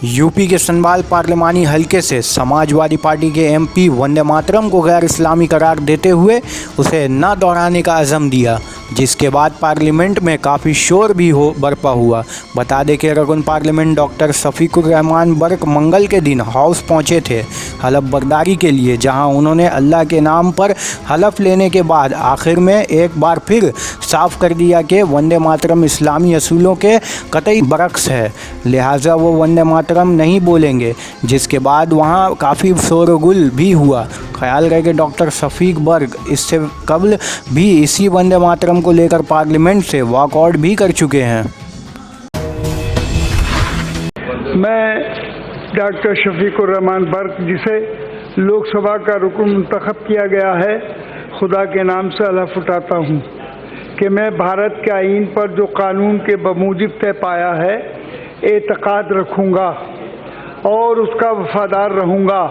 UP के संभाल पार्लिमानी हलके से समाजवादी पार्टी के एमपी वंदे मातरम को गैर इस्लामी करार देते हुए उसे न दोहराने का अज़म दिया, जिसके बाद पार्लियामेंट में काफ़ी शोर भी बरपा हुआ। बता दें कि रकुन पार्लियामेंट डॉक्टर शफीकुर रहमान बर्क मंगल के दिन हाउस पहुंचे थे हलफ बर्दारी के लिए, जहां उन्होंने अल्लाह के नाम पर हलफ लेने के बाद आखिर में एक बार फिर साफ कर दिया कि वंदे मातरम इस्लामी असूलों के कतई बरक्स है, लिहाजा वो वंदे मातरम नहीं बोलेंगे, जिसके बाद वहाँ काफ़ी शोरगुल भी हुआ। ख्याल रहे कि डॉक्टर शफीक बर्क इससे कबल भी इसी वंदे मातरम को लेकर पार्लियामेंट से वॉकआउट भी कर चुके हैं। मैं डॉक्टर शफीकुर रहमान बर्क, जिसे लोकसभा का रुकन मुंतखब किया गया है, खुदा के नाम से हलफ उठाता हूँ कि मैं भारत के आईन पर जो कानून के बमूजिब तय पाया है एतकाद रखूँगा और उसका वफादार रहूँगा।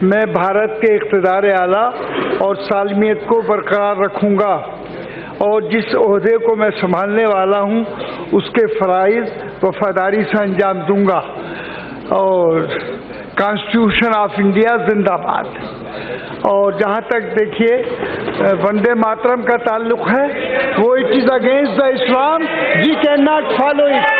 मैं भारत के इक़्तिदार आला और सालमियत को बरकरार रखूँगा और जिस ओहदे को मैं संभालने वाला हूँ उसके फ़राइज़ वफादारी से अंजाम दूँगा। और कॉन्स्टिट्यूशन ऑफ इंडिया जिंदाबाद। और जहाँ तक देखिए वंदे मातरम का ताल्लुक़ है, वो it is against the Islam, we can not follow it.